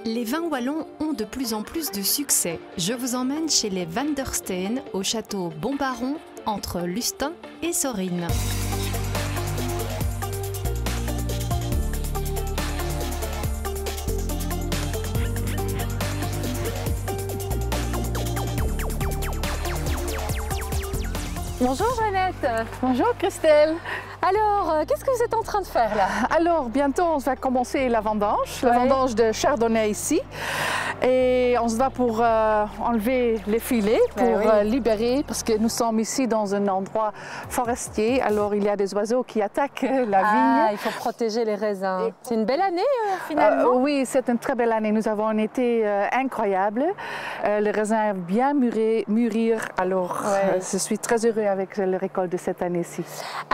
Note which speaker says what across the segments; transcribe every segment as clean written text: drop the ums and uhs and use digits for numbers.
Speaker 1: Les vins wallons ont de plus en plus de succès. Je vous emmène chez les Van der Steen, au château Bonbaron, entre Lustin et Sorine.
Speaker 2: Bonjour Jeannette.
Speaker 3: Bonjour Christelle.
Speaker 2: Alors, qu'est-ce que vous êtes en train de faire là?
Speaker 3: Alors, bientôt on va commencer la vendange de chardonnay ici. Et on se va pour enlever les filets, pour libérer, parce que nous sommes ici dans un endroit forestier. Alors, il y a des oiseaux qui attaquent la vigne.
Speaker 2: Il faut protéger les raisins. C'est une belle année finalement?
Speaker 3: Oui, c'est une très belle année. Nous avons un été incroyable. Les raisins bien mûrir. Alors, je suis très heureux avec la récolte de cette année-ci.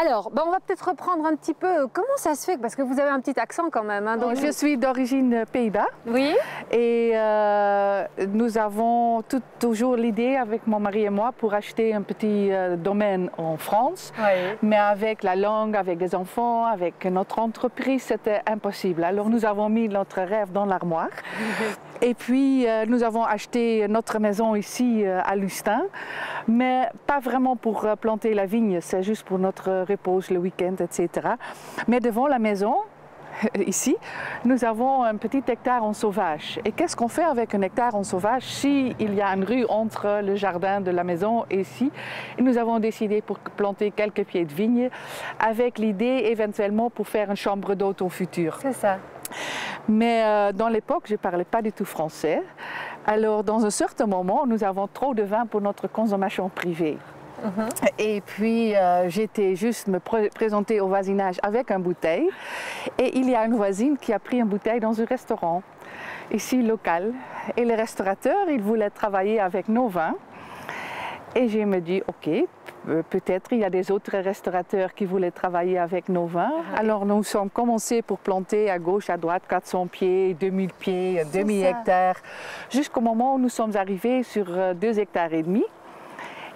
Speaker 2: Alors, on va peut-être reprendre un petit peu. Comment ça se fait? Parce que vous avez un petit accent quand même. Hein, donc...
Speaker 3: Je suis d'origine Pays-Bas.
Speaker 2: Oui.
Speaker 3: Et nous avons toujours l'idée avec mon mari et moi pour acheter un petit domaine en France.
Speaker 2: Oui.
Speaker 3: Mais avec la langue, avec les enfants, avec notre entreprise, c'était impossible. Alors nous avons mis notre rêve dans l'armoire. Et puis nous avons acheté notre maison ici à Lustin, mais pas vraiment pour planter la vigne, c'est juste pour notre repos le week-end, etc. Mais devant la maison, ici, nous avons un petit hectare en sauvage. Et qu'est-ce qu'on fait avec un hectare en sauvage si il y a une rue entre le jardin de la maison et ici? Et nous avons décidé pour planter quelques pieds de vigne avec l'idée éventuellement pour faire une chambre d'hôte au futur.
Speaker 2: C'est ça.
Speaker 3: Mais dans l'époque, je ne parlais pas du tout français. Alors, dans un certain moment, nous avons trop de vin pour notre consommation privée. Et puis, j'étais juste me présenter au voisinage avec une bouteille. Et il y a une voisine qui a pris une bouteille dans un restaurant, ici local. Et le restaurateur, il voulait travailler avec nos vins. Et je me dis, OK, peut-être il y a des autres restaurateurs qui voulaient travailler avec nos vins. Alors nous sommes commencés pour planter à gauche, à droite, 400 pieds, 2000 pieds, demi-hectare, jusqu'au moment où nous sommes arrivés sur 2,5 hectares.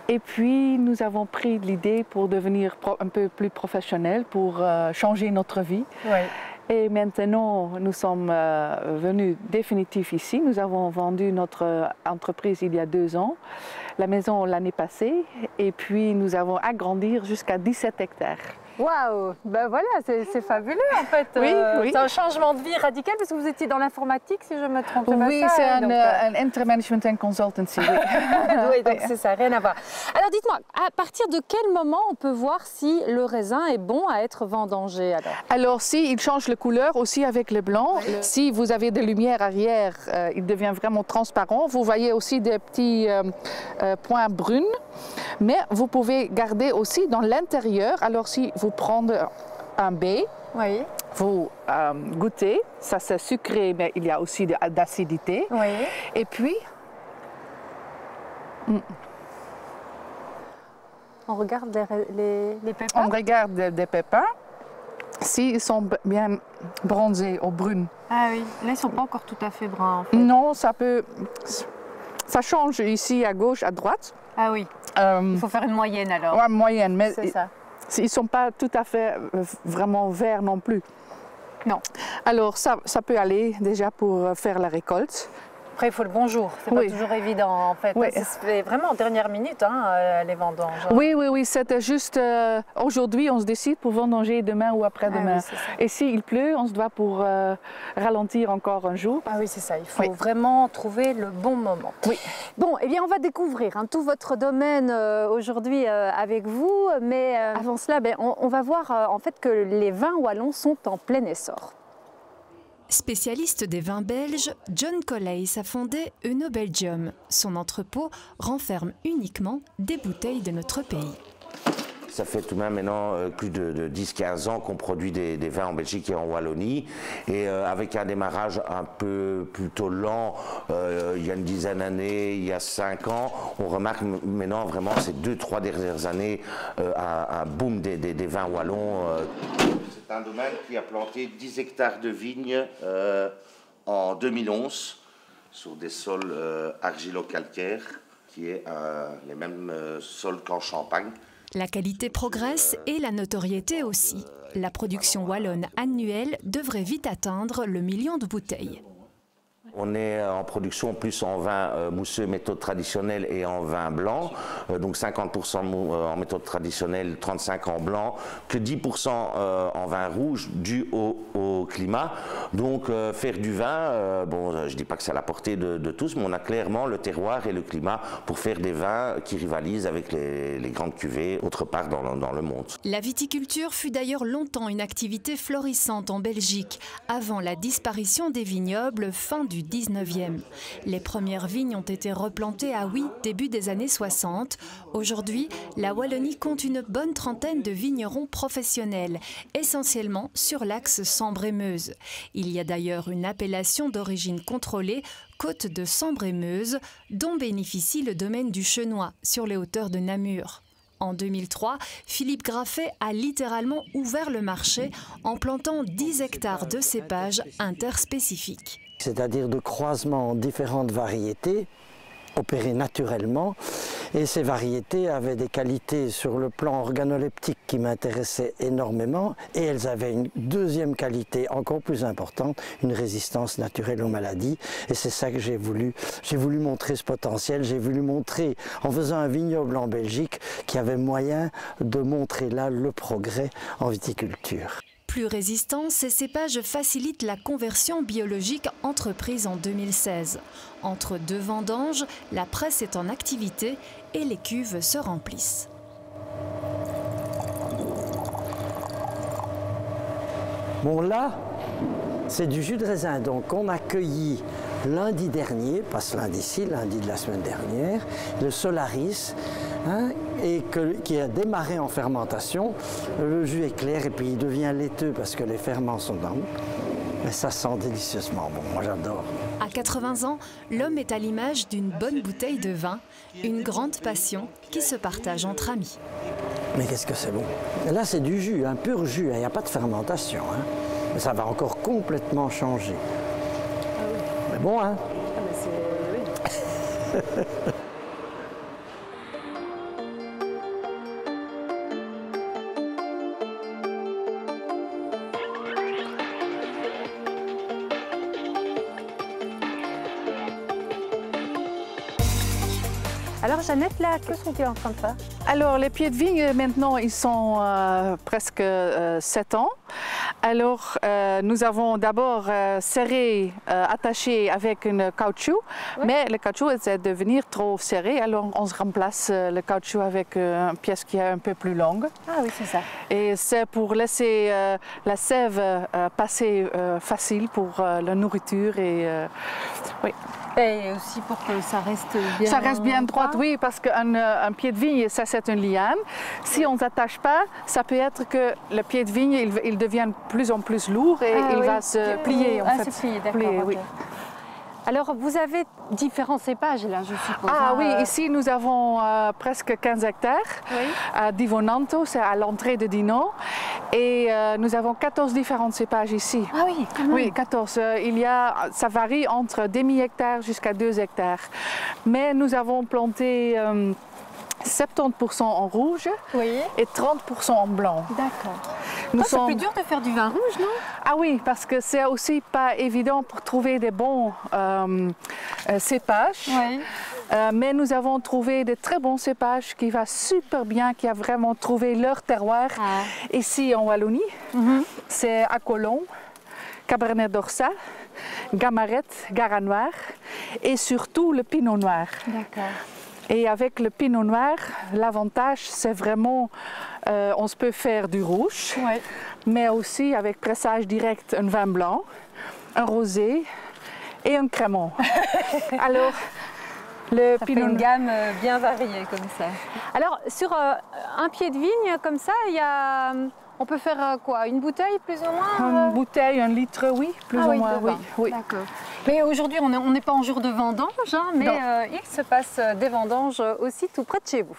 Speaker 3: Et puis nous avons pris l'idée pour devenir un peu plus professionnels, pour changer notre vie.
Speaker 2: Oui.
Speaker 3: Et maintenant, nous sommes venus définitifs ici. Nous avons vendu notre entreprise il y a 2 ans, la maison l'année passée, et puis nous avons agrandi jusqu'à 17 hectares.
Speaker 2: Waouh! Ben voilà, c'est fabuleux en fait.
Speaker 3: Oui, oui.
Speaker 2: C'est un changement de vie radical parce que vous étiez dans l'informatique, si je me trompe pas.
Speaker 3: Oui, c'est un Intermanagement and Consultancy. Oui,
Speaker 2: oui, donc c'est ça, rien à voir. Alors dites-moi, à partir de quel moment on peut voir si le raisin est bon à être vendangé
Speaker 3: alors si il change de couleur aussi avec le blanc, si vous avez de lumière arrière, il devient vraiment transparent. Vous voyez aussi des petits points bruns, mais vous pouvez garder aussi dans l'intérieur. Alors si vous prenez un baie, vous goûtez, ça c'est sucré, mais il y a aussi d'acidité. Et puis,
Speaker 2: on regarde les pépins.
Speaker 3: On regarde des pépins. S'ils sont bien bronzés au brun.
Speaker 2: Ah oui, là ils ne sont pas encore tout à fait bruns en fait.
Speaker 3: Non, ça change ici à gauche, à droite.
Speaker 2: Ah oui, il faut faire une moyenne alors.
Speaker 3: Oui, moyenne, mais
Speaker 2: c'est ça.
Speaker 3: Ils ne sont pas tout à fait vraiment verts non plus.
Speaker 2: Non.
Speaker 3: Alors ça peut aller déjà pour faire la récolte.
Speaker 2: Après, il faut le bonjour. C'est pas toujours évident, en fait. C'est vraiment en dernière minute, hein, les vendanges.
Speaker 3: Oui, c'était juste aujourd'hui, on se décide pour vendanger demain ou après-demain. Et s'il pleut, on se doit pour ralentir encore un jour.
Speaker 2: Ah oui, c'est ça. Il faut vraiment trouver le bon moment.
Speaker 3: Oui.
Speaker 2: Bon, eh bien, on va découvrir tout votre domaine aujourd'hui avec vous. Mais avant cela, on va voir en fait que les vins wallons sont en plein essor.
Speaker 1: Spécialiste des vins belges, John Colleys a fondé Uno Belgium. Son entrepôt renferme uniquement des bouteilles de notre pays.
Speaker 4: Ça fait tout de même maintenant plus de 10-15 ans qu'on produit des vins en Belgique et en Wallonie. Et avec un démarrage un peu plutôt lent, il y a une dizaine d'années, il y a 5 ans, on remarque maintenant vraiment ces 2-3 dernières années un boom des vins wallons. C'est un domaine qui a planté 10 hectares de vignes en 2011 sur des sols argilo-calcaires, qui est les mêmes sols qu'en Champagne.
Speaker 1: La qualité progresse et la notoriété aussi. La production wallonne annuelle devrait vite atteindre le 1 million de bouteilles.
Speaker 4: On est en production plus en vin mousseux, méthode traditionnelle, et en vin blanc. Donc 50% en méthode traditionnelle, 35% en blanc, que 10% en vin rouge, dû au climat. Donc faire du vin, bon, je ne dis pas que c'est à la portée de tous, mais on a clairement le terroir et le climat pour faire des vins qui rivalisent avec les grandes cuvées autre part dans le monde.
Speaker 1: La viticulture fut d'ailleurs longtemps une activité florissante en Belgique, avant la disparition des vignobles fin du 19e. Les premières vignes ont été replantées à Huy début des années 60. Aujourd'hui, la Wallonie compte une bonne trentaine de vignerons professionnels, essentiellement sur l'axe Sambre-et-Meuse. Il y a d'ailleurs une appellation d'origine contrôlée, Côte de Sambre-et-Meuse, dont bénéficie le domaine du Chenois, sur les hauteurs de Namur. En 2003, Philippe Graffet a littéralement ouvert le marché en plantant 10 hectares de cépages interspécifiques.
Speaker 5: C'est-à-dire de croisements en différentes variétés, opérées naturellement. Et ces variétés avaient des qualités sur le plan organoleptique qui m'intéressaient énormément. Et elles avaient une deuxième qualité encore plus importante, une résistance naturelle aux maladies. Et c'est ça que j'ai voulu montrer ce potentiel. J'ai voulu montrer, en faisant un vignoble en Belgique, qu'il y avait moyen de montrer là le progrès en viticulture.
Speaker 1: Plus résistants, ces cépages facilitent la conversion biologique entreprise en 2016. Entre deux vendanges, la presse est en activité et les cuves se remplissent.
Speaker 5: Bon là, c'est du jus de raisin donc on a cueilli lundi dernier, pas ce lundi-ci, lundi de la semaine dernière, le Solaris, hein, qui a démarré en fermentation. Le jus est clair et puis il devient laiteux parce que les ferments sont dans. Mais ça sent délicieusement bon, moi j'adore.
Speaker 1: À 80 ans, l'homme est à l'image d'une bonne bouteille de vin, une grande passion qui se partage entre amis.
Speaker 5: Mais qu'est-ce que c'est bon. Et là c'est du jus, un pur jus, il n'y a pas de fermentation. Hein. Mais ça va encore complètement changer.
Speaker 2: Ah oui.
Speaker 5: Mais bon, hein.
Speaker 2: Ah mais c'est... oui. Alors Jeannette, là, que sont-ils en train de faire?
Speaker 3: Alors les pieds de vigne maintenant ils sont presque 7 ans. Alors nous avons d'abord serré, attaché avec une caoutchouc, oui. Mais le caoutchouc est de devenir trop serré, alors on se remplace le caoutchouc avec une pièce qui est un peu plus longue.
Speaker 2: Ah oui, c'est ça.
Speaker 3: Et c'est pour laisser la sève passer facile pour la nourriture et oui.
Speaker 2: Et aussi pour que ça reste bien...
Speaker 3: Ça reste bien droit, oui, parce qu'un pied de vigne, ça c'est une liane. Si on ne s'attache pas, ça peut être que le pied de vigne, il devient de plus en plus lourd et il va se plier.
Speaker 2: En fait. Se plier, d'accord. Okay. Oui. Alors, vous avez différents cépages là, je suppose.
Speaker 3: Ah oui, ici nous avons presque 15 hectares à Divonanto, c'est à l'entrée de Dinant. Et nous avons 14 différents cépages ici.
Speaker 2: Ah oui, quand même.
Speaker 3: Oui, 14. Ça varie entre demi-hectare jusqu'à 2 hectares. Mais nous avons planté 70% en rouge et 30% en blanc.
Speaker 2: D'accord. C'est plus dur de faire du vin rouge, non?
Speaker 3: Ah oui, parce que c'est aussi pas évident pour trouver des bons cépages. Oui. Mais nous avons trouvé des très bons cépages qui vont super bien, qui ont vraiment trouvé leur terroir ici en Wallonie. C'est Acolon, Cabernet d'Orsat, Gamarette, Gara Noir et surtout le Pinot Noir.
Speaker 2: D'accord.
Speaker 3: Et avec le Pinot Noir, l'avantage, c'est vraiment, on se peut faire du rouge, mais aussi avec pressage direct, un vin blanc, un rosé et un crémant. Alors, le
Speaker 2: Pinot... fait une gamme bien variée comme ça. Alors, sur un pied de vigne comme ça, il y a... On peut faire quoi? Une bouteille plus ou moins?
Speaker 3: Une bouteille, 1 litre, oui, plus ou moins, oui.
Speaker 2: D'accord. Mais aujourd'hui, on n'est pas en jour de vendange, hein, mais il se passe des vendanges aussi tout près de chez vous.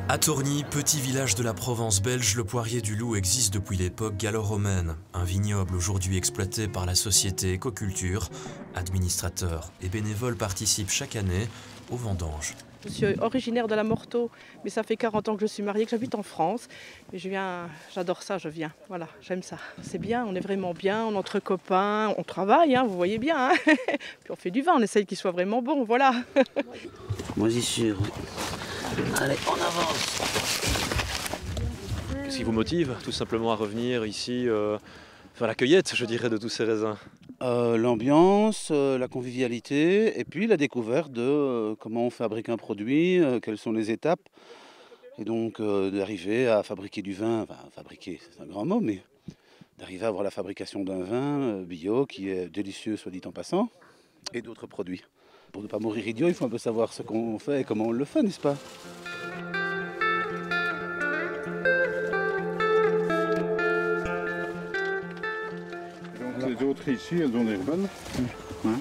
Speaker 6: À Tourny, petit village de la Provence belge, le poirier du Loup existe depuis l'époque gallo-romaine. Un vignoble aujourd'hui exploité par la société Écoculture. Administrateurs et bénévoles participent chaque année aux vendanges.
Speaker 7: Je suis originaire de la Morteau, mais ça fait 40 ans que je suis mariée, que j'habite en France. Et j'adore ça, je viens. Voilà, j'aime ça. C'est bien, on est vraiment bien, on est entre copains, on travaille, hein, vous voyez bien. Hein. Puis on fait du vin, on essaye qu'il soit vraiment bon, voilà.
Speaker 8: Moisissure. Allez, on avance.
Speaker 9: Qu'est-ce qui vous motive tout simplement à revenir ici faire la cueillette, je dirais, de tous ces raisins?
Speaker 8: L'ambiance, la convivialité et puis la découverte de comment on fabrique un produit, quelles sont les étapes. Et donc d'arriver à fabriquer du vin, enfin fabriquer c'est un grand mot, mais d'arriver à avoir la fabrication d'un vin bio qui est délicieux, soit dit en passant, et d'autres produits. Pour ne pas mourir idiot, il faut un peu savoir ce qu'on fait et comment on le fait, n'est-ce pas?
Speaker 10: Les autres ici, elles ont l'air bonnes. Hein?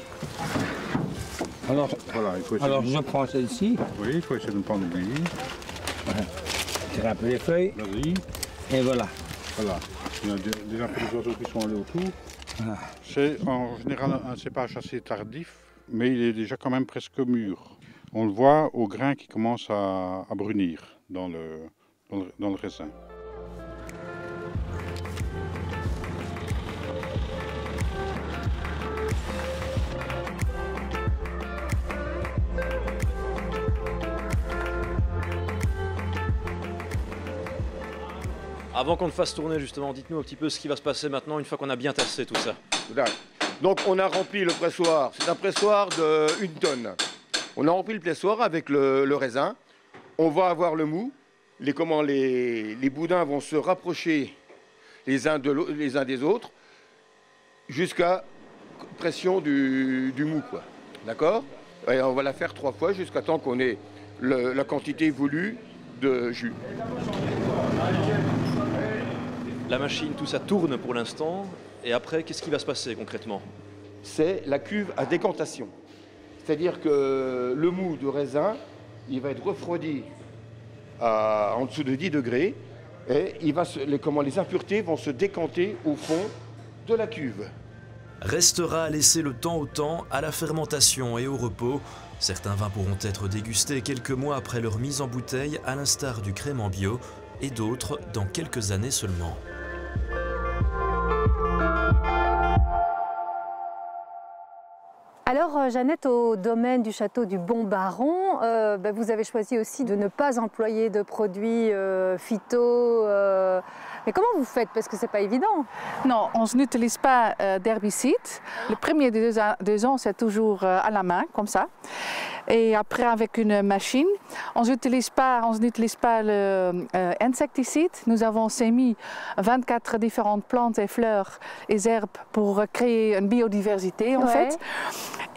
Speaker 11: Alors,
Speaker 10: voilà,
Speaker 11: je prends celle-ci.
Speaker 10: Oui, il faut essayer de ne pas en oublier.
Speaker 11: Voilà. Tirer un peu les feuilles.
Speaker 10: Vas-y.
Speaker 11: Et voilà.
Speaker 10: Voilà. Il y a déjà un peu les autres qui sont allés autour.
Speaker 11: Voilà.
Speaker 10: C'est en général un cépage assez tardif, mais il est déjà quand même presque mûr. On le voit au grain qui commence à brunir dans le raisin.
Speaker 9: Avant qu'on ne fasse tourner justement, dites-nous un petit peu ce qui va se passer maintenant une fois qu'on a bien tassé tout ça.
Speaker 12: Donc on a rempli le pressoir, c'est un pressoir de 1 tonne. On a rempli le pressoir avec le raisin. On va avoir le mou, les boudins vont se rapprocher les uns des autres jusqu'à pression du mou, quoi. D'accord? Et on va la faire 3 fois jusqu'à temps qu'on ait la quantité voulue de jus.
Speaker 9: La machine, tout ça tourne pour l'instant. Et après, qu'est-ce qui va se passer concrètement?
Speaker 12: C'est la cuve à décantation. C'est-à-dire que le mou de raisin, il va être refroidi en dessous de 10 degrés. Et les impuretés vont se décanter au fond de la cuve.
Speaker 6: Restera à laisser le temps au temps, à la fermentation et au repos. Certains vins pourront être dégustés quelques mois après leur mise en bouteille, à l'instar du crément bio, et d'autres dans quelques années seulement.
Speaker 2: Alors Jeannette, au domaine du château du Bon Baron, vous avez choisi aussi de ne pas employer de produits phyto. Mais comment vous faites? Parce que c'est pas évident.
Speaker 3: Non, on n'utilise pas d'herbicide. Le premier des 2 ans, c'est toujours à la main, comme ça. Et après, avec une machine, on n'utilise pas l'insecticide. Nous avons sémé 24 différentes plantes et fleurs et herbes pour créer une biodiversité, en fait.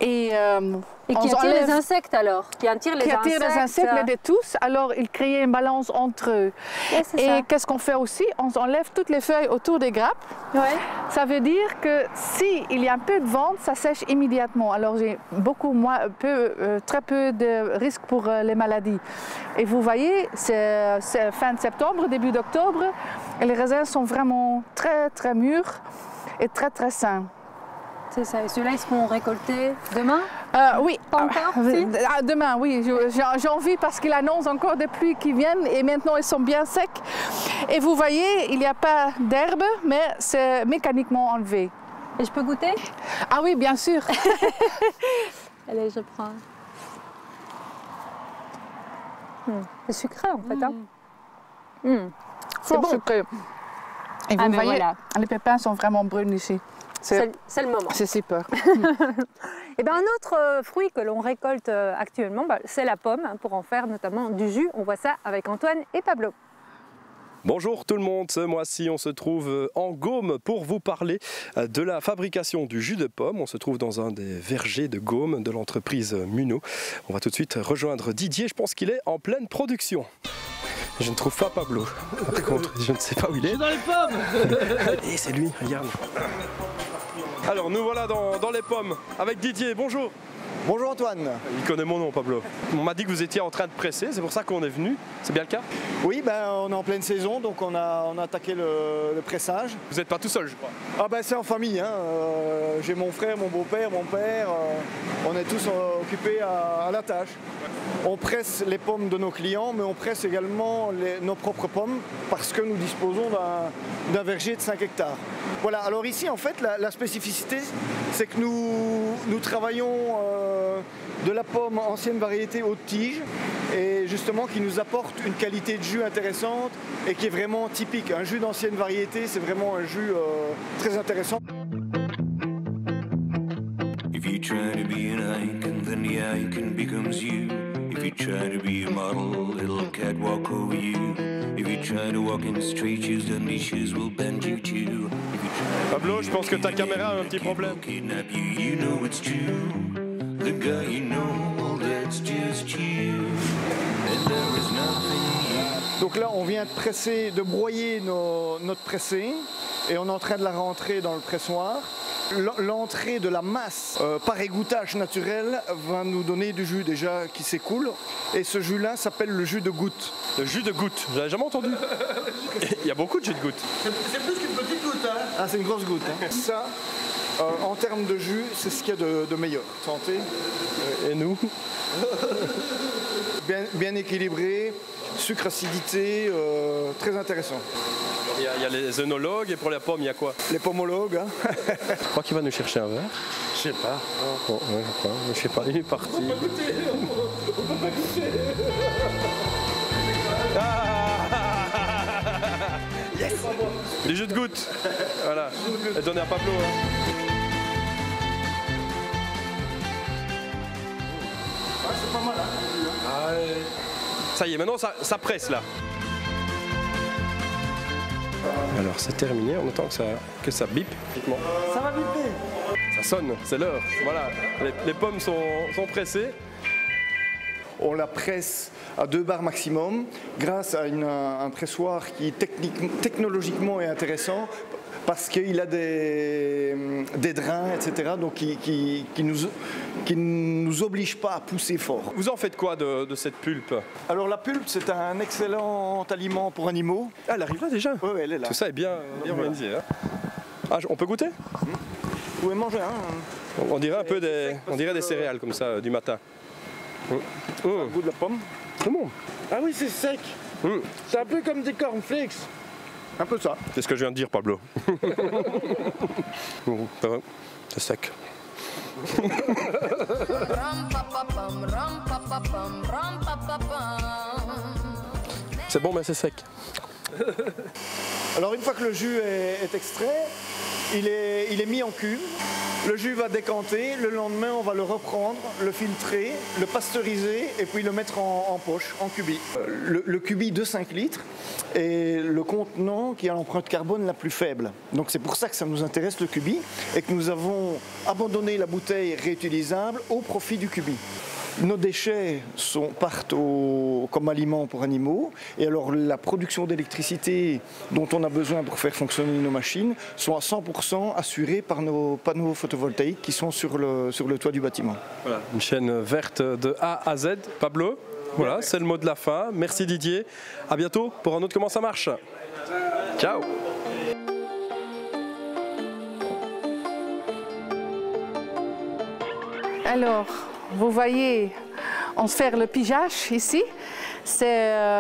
Speaker 2: Et qui attire les insectes alors? Qui attire les
Speaker 3: insectes, mais de tous. Alors, ils créent une balance entre eux. Et qu'est-ce qu'on fait aussi? On enlève toutes les feuilles autour des grappes. Ouais. Ça veut dire que s'il y a un peu de vent, ça sèche immédiatement. Alors, j'ai très peu de risques pour les maladies. Et vous voyez, c'est fin de septembre, début d'octobre, et les raisins sont vraiment très, très mûrs et très, très sains.
Speaker 2: C'est ça. Et ceux-là, ils seront récoltés demain?
Speaker 3: Oui.
Speaker 2: Pas encore?
Speaker 3: Demain, oui. J'ai envie parce qu'il annonce encore des pluies qui viennent et maintenant ils sont bien secs. Et vous voyez, il n'y a pas d'herbe, mais c'est mécaniquement enlevé.
Speaker 2: Et je peux goûter?
Speaker 3: Ah oui, bien sûr.
Speaker 2: Allez, je prends. C'est sucré en fait.
Speaker 3: C'est bon. Sucré. Et vous voyez, voilà. Les pépins sont vraiment bruns ici.
Speaker 2: C'est le moment.
Speaker 3: C'est super.
Speaker 2: Et bien, un autre fruit que l'on récolte actuellement, c'est la pomme, pour en faire notamment du jus. On voit ça avec Antoine et Pablo.
Speaker 13: Bonjour tout le monde, ce mois-ci on se trouve en Gaume pour vous parler de la fabrication du jus de pomme. On se trouve dans un des vergers de Gaume de l'entreprise Munot. On va tout de suite rejoindre Didier, je pense qu'il est en pleine production. Je ne trouve pas Pablo, par contre je ne sais pas où il est.
Speaker 14: Je suis dans les pommes.
Speaker 13: Et c'est lui, regarde. Alors nous voilà dans les pommes avec Didier, bonjour.
Speaker 14: Bonjour Antoine.
Speaker 13: Il connaît mon nom, Pablo. On m'a dit que vous étiez en train de presser, c'est pour ça qu'on est venu. C'est bien le cas?
Speaker 14: Oui, on est en pleine saison, donc on a attaqué le pressage.
Speaker 13: Vous n'êtes pas tout seul, je crois?
Speaker 14: Ah c'est en famille. Hein. J'ai mon frère, mon beau-père, mon père. On est tous occupés à la tâche. On presse les pommes de nos clients, mais on presse également nos propres pommes parce que nous disposons d'un verger de 5 hectares. Voilà, alors ici en fait la spécificité c'est que nous travaillons de la pomme ancienne variété haute tige et justement qui nous apporte une qualité de jus intéressante et qui est vraiment typique. Un jus d'ancienne variété, c'est vraiment un jus très intéressant.
Speaker 15: If you try to be an icon, then the icon becomes you. If you try to be a model, it'll catwalk over you. If you try to walk in straight shoes, then these shoes will bend you too.
Speaker 13: Pablo, je pense que ta caméra a un petit problème.
Speaker 15: Kidnap you, you know it's true. The guy you know, that's just you. And there is nothing.
Speaker 14: Donc là, on vient de broyer notre pressé et on est en train de la rentrer dans le pressoir. L'entrée de la masse par égouttage naturel va nous donner du jus déjà qui s'écoule et ce jus-là s'appelle le jus de goutte.
Speaker 13: Le jus de goutte, j'avais jamais entendu. Il y a beaucoup de jus de goutte.
Speaker 14: C'est plus qu'une petite goutte, hein? Ah, c'est une grosse goutte. Hein. Ça, en termes de jus, c'est ce qu'il y a de meilleur. Santé.
Speaker 13: Et nous?
Speaker 14: Bien équilibré, sucre, acidité, très intéressant.
Speaker 13: Il y a les œnologues et pour la pomme, il y a quoi?
Speaker 14: Les pomologues. Hein.
Speaker 13: Je crois qu'il va nous chercher un verre.
Speaker 14: Je sais pas.
Speaker 13: Oh, ouais, je sais pas, il est parti.
Speaker 14: On peut pas goûter. On peut pas goûter.
Speaker 13: Yes. Les jus de goutte. Voilà. Et donner à Pablo. Hein.
Speaker 14: Ah, c'est pas mal. Hein.
Speaker 13: Ah, ouais. Ça y est, maintenant ça presse là. Alors c'est terminé, on attend que ça bip.
Speaker 14: Ça va biper.
Speaker 13: Ça sonne, c'est l'heure. Voilà, les pommes sont pressées.
Speaker 14: On la presse à 2 bars maximum grâce à un pressoir qui technologiquement est intéressant parce qu'il a des drains, etc. Donc qui nous oblige pas à pousser fort.
Speaker 13: Vous en faites quoi de cette pulpe?
Speaker 14: Alors la pulpe, c'est un excellent aliment pour animaux.
Speaker 13: Ah, elle arrive là déjà?
Speaker 14: Oui, elle est là.
Speaker 13: Tout ça est bien organisé. Hein. Ah, on peut goûter?
Speaker 14: Vous pouvez manger. Hein.
Speaker 13: On dirait un peu des céréales comme ça du matin.
Speaker 14: Le goût de la pomme.
Speaker 13: C'est bon.
Speaker 14: Ah oui, c'est sec. C'est un peu comme des cornflakes. Un peu ça.
Speaker 13: C'est ce que je viens de dire, Pablo. C'est sec. C'est bon, mais c'est sec.
Speaker 14: Alors une fois que le jus est extrait, il est mis en cuve. Le jus va décanter, le lendemain on va le reprendre, le filtrer, le pasteuriser et puis le mettre en poche, en cubi. Le cubi de 5 litres est le contenant qui a l'empreinte carbone la plus faible. Donc c'est pour ça que ça nous intéresse le cubi et que nous avons abandonné la bouteille réutilisable au profit du cubi. Nos déchets partent comme aliment pour animaux et alors la production d'électricité dont on a besoin pour faire fonctionner nos machines sont à 100% assurées par nos panneaux photovoltaïques qui sont sur le toit du bâtiment.
Speaker 13: Voilà, une chaîne verte de A à Z. Pablo, voilà, c'est le mot de la fin. Merci Didier. À bientôt pour un autre Comment ça marche. Ciao.
Speaker 3: Alors, vous voyez, on se fait le pigeage ici.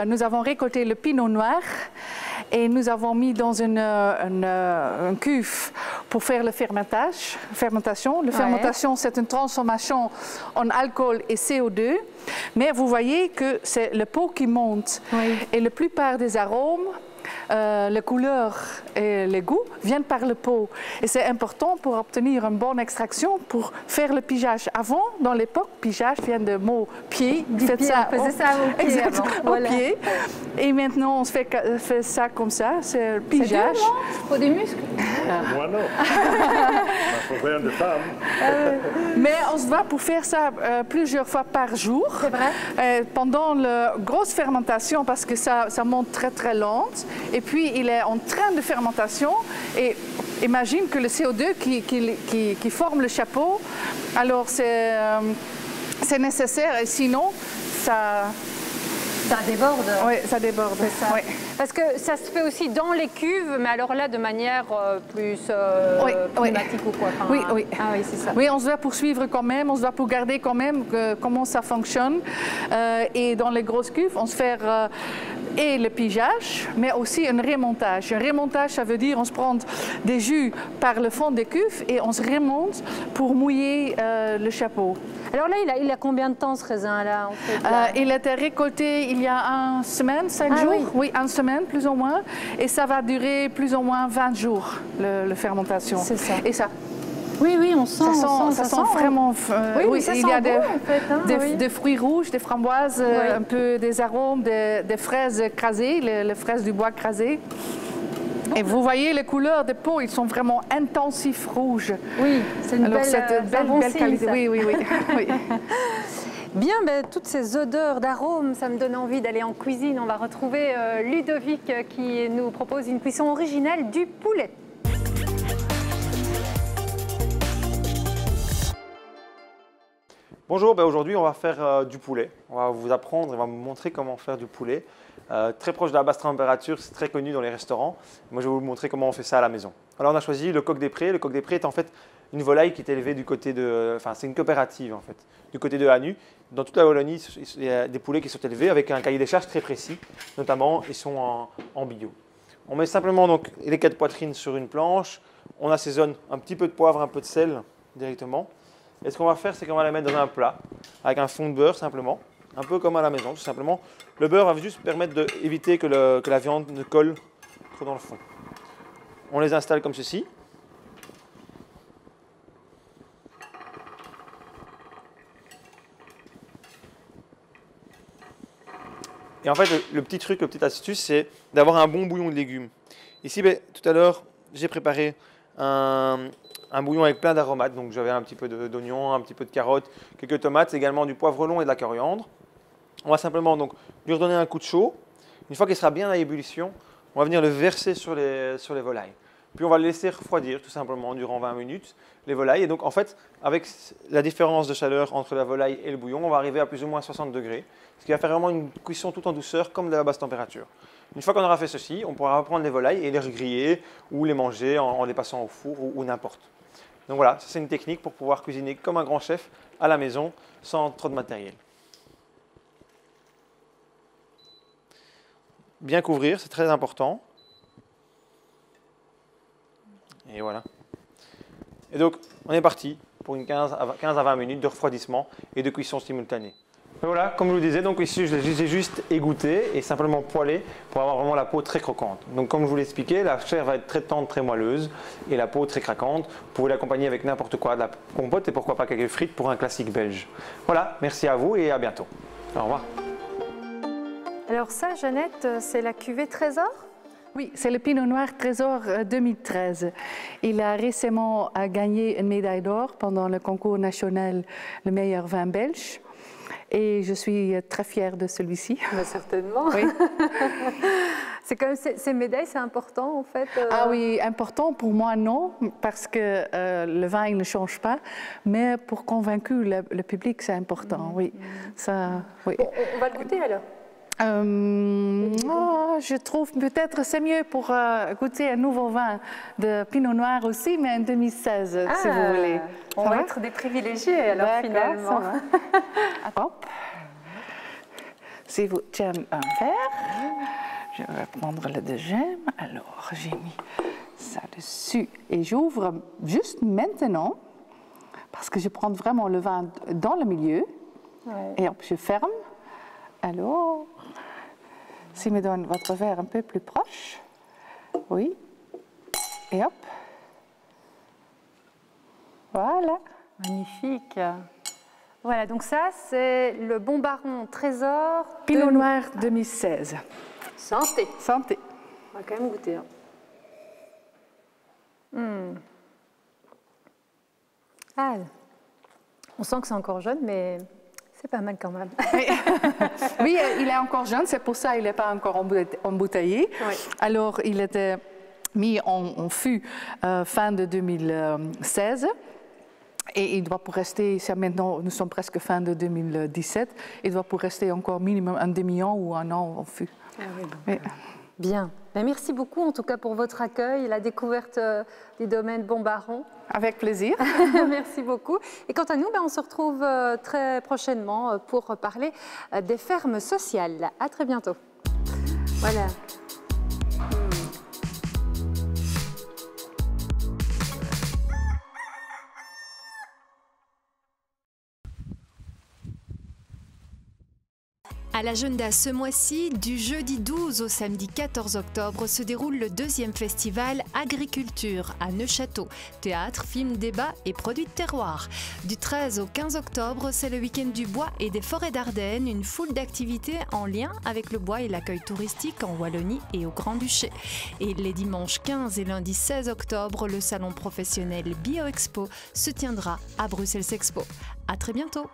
Speaker 3: Nous avons récolté le pinot noir et nous avons mis dans une cuve pour faire le fermentation. La fermentation, c'est une transformation en alcool et CO2. Mais vous voyez que c'est le pot qui monte. Oui. Et la plupart des arômes, les couleurs et les goûts viennent par le pot. Et c'est important pour obtenir une bonne extraction, pour faire le pigeage. Avant, dans l'époque, pigeage vient de mot pied.
Speaker 2: On faisait ça au pied avant. Voilà.
Speaker 3: Au pied. Et maintenant, on se fait ça comme ça, c'est le pigeage.
Speaker 2: C'est pour des muscles.
Speaker 10: Moi non. Il faut rien de femme.
Speaker 3: Mais on se va pour faire ça plusieurs fois par jour.
Speaker 2: C'est vrai.
Speaker 3: Pendant la grosse fermentation, parce que ça monte très très lente. Et puis il est en train de fermentation et imagine que le CO2 qui forme le chapeau, alors c'est nécessaire et sinon ça
Speaker 2: déborde.
Speaker 3: Oui, ça déborde.
Speaker 2: Ça.
Speaker 3: Oui.
Speaker 2: Parce que ça se fait aussi dans les cuves, mais alors là de manière plus pneumatique ou quoi. Enfin,
Speaker 3: oui, oui.
Speaker 2: Ah oui, c'est ça.
Speaker 3: Oui, on se doit poursuivre quand même, on se doit pour garder quand même comment ça fonctionne. Et dans les grosses cuves, on se fait et le pigeage, mais aussi un remontage. Un remontage, ça veut dire on se prend des jus par le fond des cuves et on se remonte pour mouiller le chapeau.
Speaker 2: Alors là, il a combien de temps ce raisin-là en fait,
Speaker 3: il a été récolté il y a 1 semaine, 5 jours. Oui, 1 semaine plus ou moins. Et ça va durer plus ou moins 20 jours, la fermentation.
Speaker 2: C'est ça.
Speaker 3: Et ça.
Speaker 2: Oui, oui, on sent.
Speaker 3: Ça sent vraiment.
Speaker 2: Oui, ça
Speaker 3: il
Speaker 2: sent
Speaker 3: y a
Speaker 2: bon, en fait,
Speaker 3: des fruits rouges, des framboises, un peu des arômes, des fraises crasées, les fraises du bois crasées. Et vous voyez les couleurs des peaux, ils sont vraiment intensifs rouges.
Speaker 2: Oui, c'est une belle
Speaker 3: qualité.
Speaker 2: Ça.
Speaker 3: Oui. Oui.
Speaker 2: Bien, toutes ces odeurs d'arômes, ça me donne envie d'aller en cuisine. On va retrouver Ludovic qui nous propose une cuisson originale du poulet.
Speaker 16: Bonjour, aujourd'hui on va faire du poulet. On va vous apprendre et on va vous montrer comment faire du poulet. Très proche de la basse température, c'est très connu dans les restaurants. Moi je vais vous montrer comment on fait ça à la maison. Alors on a choisi le coq des prés. Le coq des prés est en fait une volaille qui est élevée du côté de... Enfin c'est une coopérative en fait, du côté de Hanu. Dans toute la Wallonie, il y a des poulets qui sont élevés avec un cahier des charges très précis. Notamment, ils sont en bio. On met simplement donc les 4 poitrines sur une planche. On assaisonne un petit peu de poivre, un peu de sel directement. Et ce qu'on va faire, c'est qu'on va la mettre dans un plat avec un fond de beurre simplement, un peu comme à la maison tout simplement. Le beurre va juste permettre d'éviter que la viande ne colle trop dans le fond. On les installe comme ceci. Et en fait, le petit truc, le petite astuce, c'est d'avoir un bon bouillon de légumes. Ici, tout à l'heure, j'ai préparé un bouillon avec plein d'aromates, donc j'avais un petit peu d'oignon, un petit peu de carottes, quelques tomates, également du poivre long et de la coriandre. On va simplement donc lui redonner un coup de chaud. Une fois qu'il sera bien à ébullition, on va venir le verser sur les volailles. Puis on va le laisser refroidir tout simplement durant 20 minutes, les volailles. Et donc en fait, avec la différence de chaleur entre la volaille et le bouillon, on va arriver à plus ou moins 60 degrés, ce qui va faire vraiment une cuisson tout en douceur comme de la basse température. Une fois qu'on aura fait ceci, on pourra reprendre les volailles et les regriller ou les manger en les passant au four ou n'importe. Donc voilà, c'est une technique pour pouvoir cuisiner comme un grand chef à la maison sans trop de matériel. Bien couvrir, c'est très important. Et voilà. Et donc, on est parti pour une 15 à 20 minutes de refroidissement et de cuisson simultanée. Et voilà, comme je vous disais, donc ici je les ai juste égouttés et simplement poêlés pour avoir vraiment la peau très croquante. Donc comme je vous l'ai expliqué, la chair va être très tendre, très moelleuse et la peau très craquante. Vous pouvez l'accompagner avec n'importe quoi, de la compote et pourquoi pas quelques frites pour un classique belge. Voilà, merci à vous et à bientôt. Au revoir.
Speaker 2: Alors ça, Jeannette, c'est la cuvée Trésor ?
Speaker 3: Oui, c'est le Pinot Noir Trésor 2013. Il a récemment gagné une médaille d'or pendant le concours national Le meilleur vin belge. Et je suis très fière de celui-ci.
Speaker 2: Certainement.
Speaker 3: Oui.
Speaker 2: C'est comme ces médailles, c'est important en fait.
Speaker 3: Ah oui, important pour moi non, parce que le vin il ne change pas, mais pour convaincre le public c'est important. Oui, ça. Oui.
Speaker 2: Bon, on va le goûter alors.
Speaker 3: Je trouve peut-être c'est mieux pour goûter un nouveau vin de Pinot Noir aussi, mais en 2016, si vous voulez.
Speaker 2: On va être des privilégiés alors finalement.
Speaker 3: Hop. Si vous j'aime un verre, je vais prendre le deuxième. Alors, j'ai mis ça dessus et j'ouvre juste maintenant parce que je prends vraiment le vin dans le milieu. Ouais. Et hop, je ferme. Alors, si me donne votre verre un peu plus proche, oui, et hop, voilà.
Speaker 2: Magnifique. Voilà, donc ça, c'est le Bon Baron Trésor
Speaker 3: Pinot Noir 2016.
Speaker 2: Santé.
Speaker 3: Santé.
Speaker 2: On va quand même goûter. Ah, on sent que c'est encore jeune, mais c'est pas mal quand même.
Speaker 3: Oui, il est encore jeune, c'est pour ça qu'il n'est pas encore embouteillé. Oui. Alors, il était mis en fût fin de 2016. Et il doit pour rester, maintenant nous sommes presque fin de 2017, il doit pour rester encore minimum un demi-an ou un an en fût.
Speaker 2: Ah oui, donc, bien. Ben, merci beaucoup en tout cas pour votre accueil et la découverte du domaine Bon-Baron.
Speaker 3: Avec plaisir.
Speaker 2: Merci beaucoup. Et quant à nous, ben, on se retrouve très prochainement pour parler des fermes sociales. À très bientôt. Voilà.
Speaker 1: À l'agenda ce mois-ci, du jeudi 12 au samedi 14 octobre, se déroule le 2e festival Agriculture à Neufchâteau. Théâtre, films, débats et produits de terroir. Du 13 au 15 octobre, c'est le week-end du bois et des forêts d'Ardennes, une foule d'activités en lien avec le bois et l'accueil touristique en Wallonie et au Grand-Duché. Et les dimanches 15 et lundi 16 octobre, le salon professionnel BioExpo se tiendra à Bruxelles Expo. À très bientôt.